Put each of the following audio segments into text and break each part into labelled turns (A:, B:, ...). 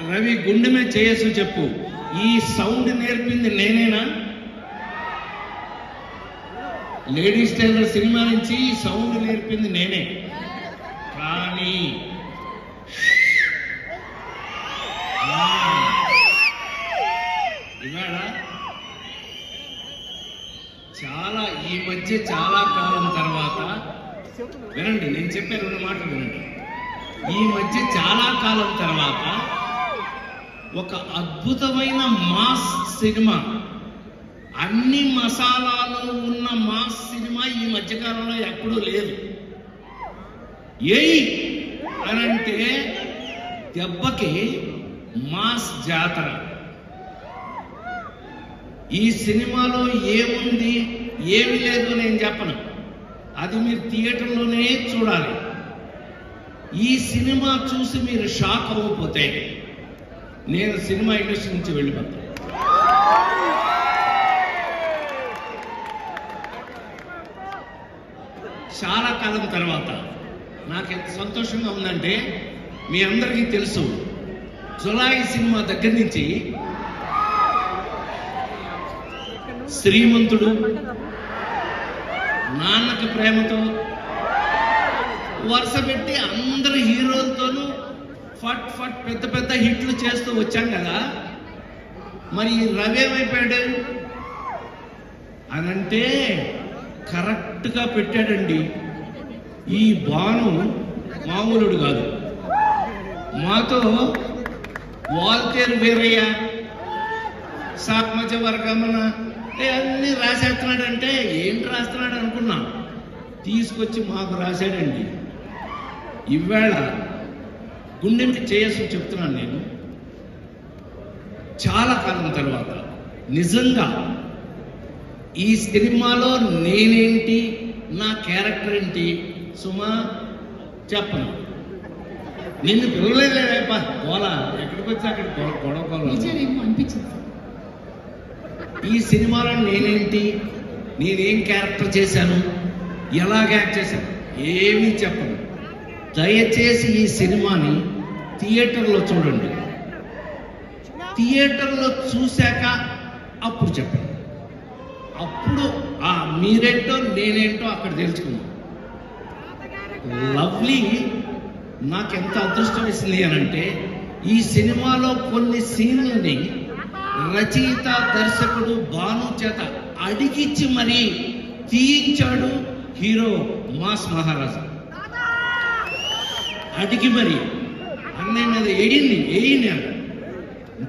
A: రవి గుండె మీద చేయొచ్చు చెప్పు, ఈ సౌండ్ నేర్పింది నేనేనా? లేడీస్ టైలర్ సినిమా నుంచి ఈ సౌండ్ నేర్పింది నేనే. కానీ ఇవాళ ఈ మధ్య చాలా కాలం తర్వాత వినండి, నేను చెప్పే 2 మాటలు వినండి. ఈ మధ్య చాలా కాలం తర్వాత ఒక అద్భుతమైన మాస్ సినిమా, అన్ని మసాలాలు ఉన్న మాస్ సినిమా ఈ మధ్యకాలంలో ఎప్పుడూ లేదు. ఏయ్ అనంటే దెబ్బకి మాస్ జాతర. ఈ సినిమాలో ఏముంది ఏమి లేదు నేను చెప్పను, అది మీరు థియేటర్లోనే చూడాలి. ఈ సినిమా చూసి మీరు షాక్ అవ్వకపోతే నేను సినిమా ఇండస్ట్రీ నుంచి వెళ్ళిపోతాను. చాలా కాలం తర్వాత నాకు ఎంత సంతోషంగా ఉందంటే, మీ అందరికీ తెలుసు జులాయి సినిమా దగ్గర నుంచి శ్రీమంతుడు, నాన్నకి ప్రేమతో వరుస పెట్టి అందరు హీరోలతోనూ ఫట్ ఫట్ పెద్ద పెద్ద హిట్లు చేస్తూ వచ్చాం కదా. మరి రవి ఏమైపోయాడు అనంటే కరెక్ట్గా పెట్టాడండి. ఈ భాను మామూలుడు కాదు. మాతో వాల్తేరు వీరయ్య, సాత్మజ వర్గమన అన్నీ రాసేస్తున్నాడంటే ఏంటి రాస్తున్నాడు అనుకున్నాం, తీసుకొచ్చి మాకు రాశాడండి. ఇవాళ గుండెకి చేసి చెప్తున్నాను నేను, చాలా కాలం తర్వాత నిజంగా ఈ సినిమాలో నేనేంటి, నా క్యారెక్టర్ ఏంటి సుమా చెప్పను. నిన్ను పిలవలేదేపా గోలా, ఎక్కడికి వచ్చి అక్కడ గొడవ
B: అనిపించింది.
A: ఈ సినిమాలో నేనేంటి, నేనేం క్యారెక్టర్ చేశాను, ఎలాగ యాక్ట్ చేశాను ఏమీ చెప్పను. దయచేసి ఈ సినిమాని థియేటర్లో చూడండి. థియేటర్లో చూశాక అప్పుడు చెప్పండి. అప్పుడు మీరేంటో నేనేంటో అక్కడ తెలుసుకుందాం. లవ్లీ నాకెంత అదృష్టం ఇస్తుంది అనంటే, ఈ సినిమాలో కొన్ని సీన్లని రచయిత దర్శకుడు భాను చేత అడిగిచ్చి మరీ తీయించాడు హీరో మాస్ మహారాజా. అడిగి మరి అన్నయ్య మీద వేయండి అని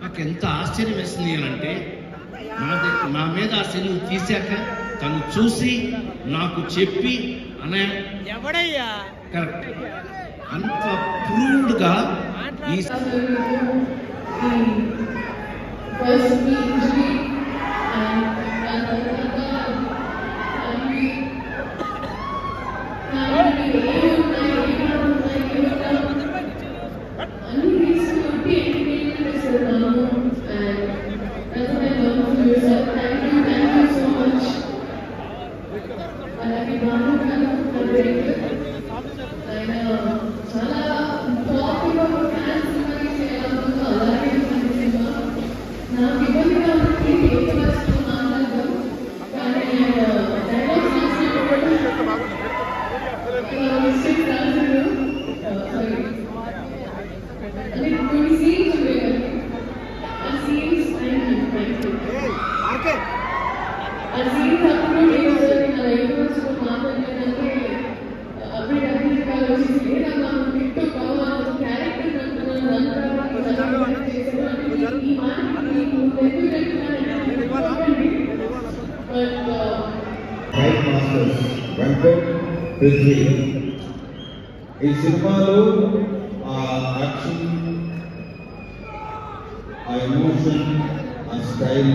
A: నాకెంత ఆశ్చర్యం వేస్తుంది అనంటే, నా మీద ఆ సినిమా తీశాక తను చూసి నాకు చెప్పి అన్నయ్య ఎవడయ్యా కరెక్ట్ అంత ప్రూవ్డ్గా ఈ
C: ఈ సినిమాలో ఆ యాక్షన్, ఆ ఎమోషన్, ఆ స్టైల్,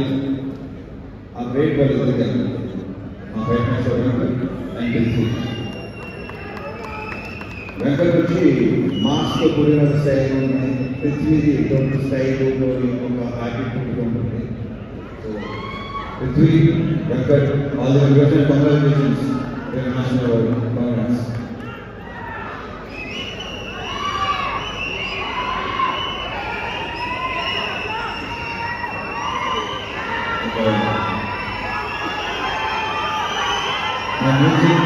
C: ఆ గ్రేట్ వాళ్ళు మా ఫైట్ అండ్ వెంకట్ వచ్చి మాస్క్ కూడిన స్టైల్ ఉంది, పృథ్వీది ఇటువంటి స్టైల్ ఒక యాటిట్యూడ్ ఉంటుంది. So Prithvi, Venkat, all the best, congratulations international Congress. My music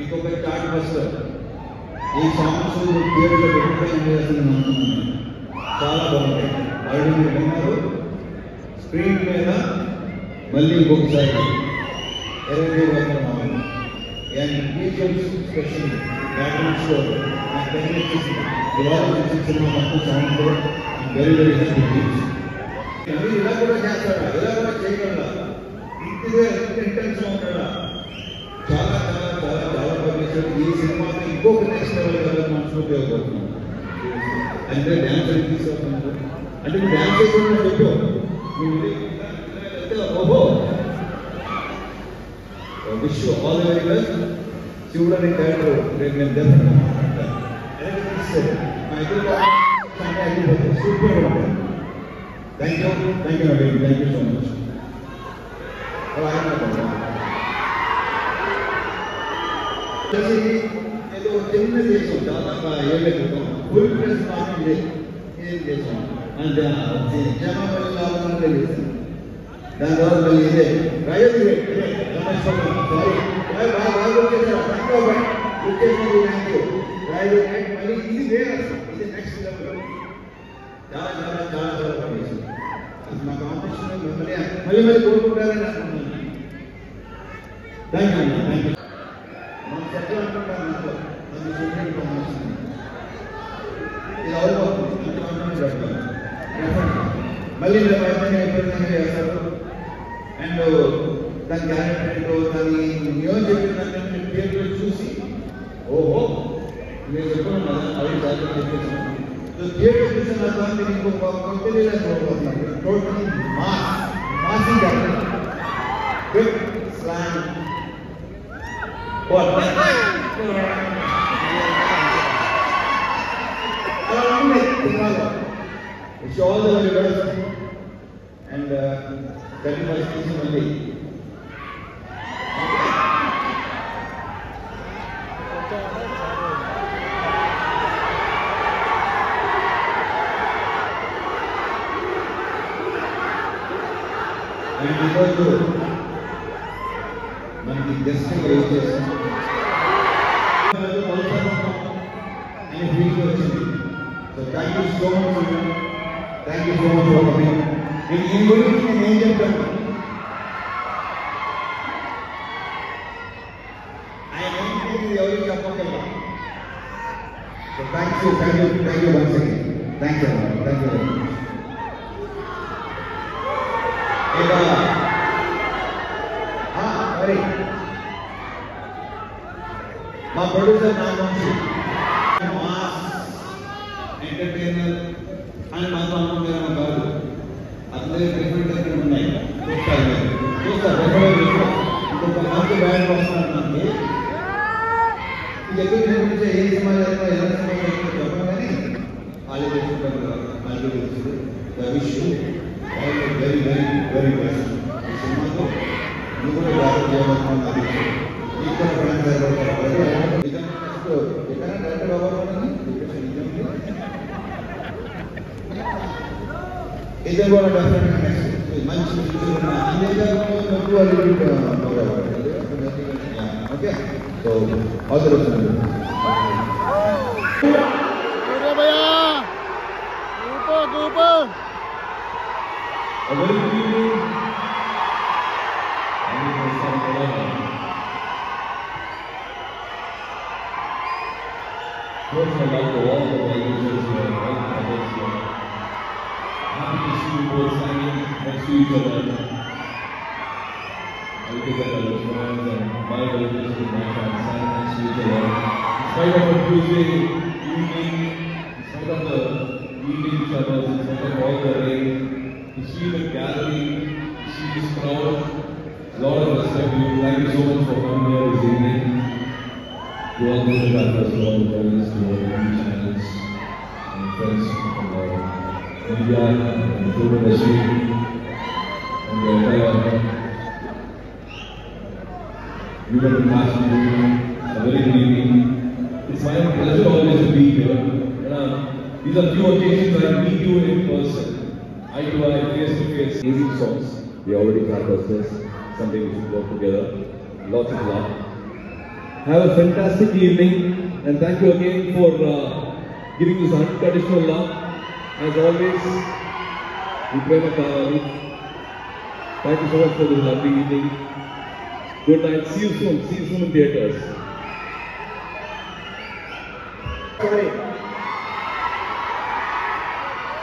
C: ఇంకొక చాట్ బస్టర్ ఈ సాంగ్స్ థియేటర్లో పెట్టుకుని చేస్తున్నాను అనుకుంటున్నాను. చాలా బాగుంటాయి. ఆల్రెడీ మీరు విన్నారు. స్క్రీన్ మీద మళ్ళీ ఇంకొకసారి 20 వరకు and BGMs special background score and techniques ఇవాళ సినిమా మొత్తం సౌండ్ వెరీ వెరీ హ్యాపీ. ఇలా కూడా చేస్తాడా, ఇలా కూడా చేయగలరా, ఇంటిగా ఇంటెన్స్ ఉంటాడా, చాలా చాలా చాలా చాలా పనిచేసాడు. ఈ సినిమాకి ఇంకొక నెక్స్ట్ లెవెల్ కదా మనసు ఉపయోగపడుతున్నాం. అంటే డ్యాన్స్ అని తీసుకుంటున్నారు అంటే నువ్వు డ్యాన్స్ చేయకుండా చెప్పావు ఓహో wish all the very best. శివుడు అనే క్యారెక్టర్ రేపు నేను డెఫినెట్గా మాట్లాడతాను. సూపర్ ఉంటాను. Thank you Naveen, thank you so much. ఏదో చిన్న దేశం చాలా ఏళ్ళ క్రితం ఫుల్ ప్రెస్ మాత్రం ఏం దేశం అంటే జనాభా లాభం చేశాను. దాని తర్వాత మళ్ళీ ఇదే రాజకీయ మళ్ళీ ఇది వేరే ఇది నెక్స్ట్ లెవెల్. చాలా చాలా చాలా చాలా పనిచేసింది. మా కాంపిటీషన్ మళ్ళీ మళ్ళీ మళ్ళీ కోరుకుంటారని అనుకుంటున్నాను. Thank you thank you. మనం చెట్లు అనుకుంటాం నాతో నన్ను చూడండి కాంపిటీషన్ ఇది అవుతుంది కాంపిటీషన్ పెట్టాలి. మళ్ళీ మీరు అయిపోయిందని చేస్తారు. అండ్ దాని క్యారెక్టర్తో దాని నియోజక చెప్పిన పేర్లు చూసి ఓహో మీరు చెప్పడం కదా అవి దాంట్లో చెప్పేసాను. థియేటర్ చూసిన దాన్ని మీకు కొత్తగా చూడబోతున్నాను. టోటల్ మాసింగ్ గుడ్ స్లామ్ అలా ఉంది సినిమాలో. It's all the very best and that my speech మళ్ళీ అండ్ ఈరోజు మనకి గెస్ట్ వెయిట్ చేస్తాం అని ఫీలింగ్ వచ్చింది. So thank you so much, thank you so much for coming. నేను ఈ గురించి నేను ఏం చెప్తాను, ఆయన ఏంటి ఎవరికి చెప్పగలరా. So thank you once again. Thank you very much. మరి మా ప్రొడ్యూసర్ నా నుంచి మాస్ ఎంటర్టైనర్ అని మాకు అనుకుంటారేమో కాదు. అట్లే డిఫరెంట్ డిఫరెంట్ ఉన్నాయి. చూస్తారు ఇంకొక మంచి బ్యాండ్ వస్తున్నారు. మనకి ఎక్కడ నిర్మించే ఏ సినిమా చేసినా ఎలా సినిమా చేసినా చెప్పడం కానీ వాళ్ళు చేసుకుంటారు కదా. వాళ్ళు తెలుసు wish very very very best. ఈ సినిమాతో నువ్వు కూడా బాగా చేయబోతున్నాను. అది ఇక్కడ ఫ్రెండ్స్ ఇక్కడ డైరెక్టర్ అవ్వాలని ఇదే కూడా డెఫినెట్గా నెక్స్ట్ మంచి ఓకే. సో అవసరం
B: First, I'd like to all the well-wishers here, all the others here. Happy to see you both standing next to each other. I think that our friends and my well-wishers and my fans stand next to each other. In spite of a Tuesday evening, in spite of the evening showers, in spite of all the rain, to see the gathering, to see this crowd, a lot of respect to you. Thank you so much for coming here this evening. To all the directors, to all the journalists, to all the TV channels, and friends from the media and the film industry, and the entire you were the last movie. A very good evening. It's my pleasure always to be here. These are few occasions I meet you in person, eye to eye, face to face.
C: Amazing songs. We already tried this. Something we should work together. Lots of love. Have a fantastic evening, and thank you again for giving this unconditional love. As always, Viprema Kavali. Thank you so much for this lovely evening. Good night. See you soon. See you soon in theatres.
D: Sorry.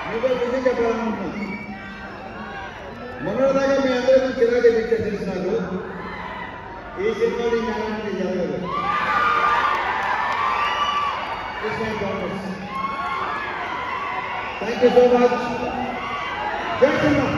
D: మీకు విషయం చెప్పాలనుకుంటున్నాను. మొన్నటిదాకా మీ అందరికీ చిరాకు picture తెలిసినారు. ఈ సినిమాలో అలాంటిది జరగదు. Thank you so much. జై శ్రీరామ్.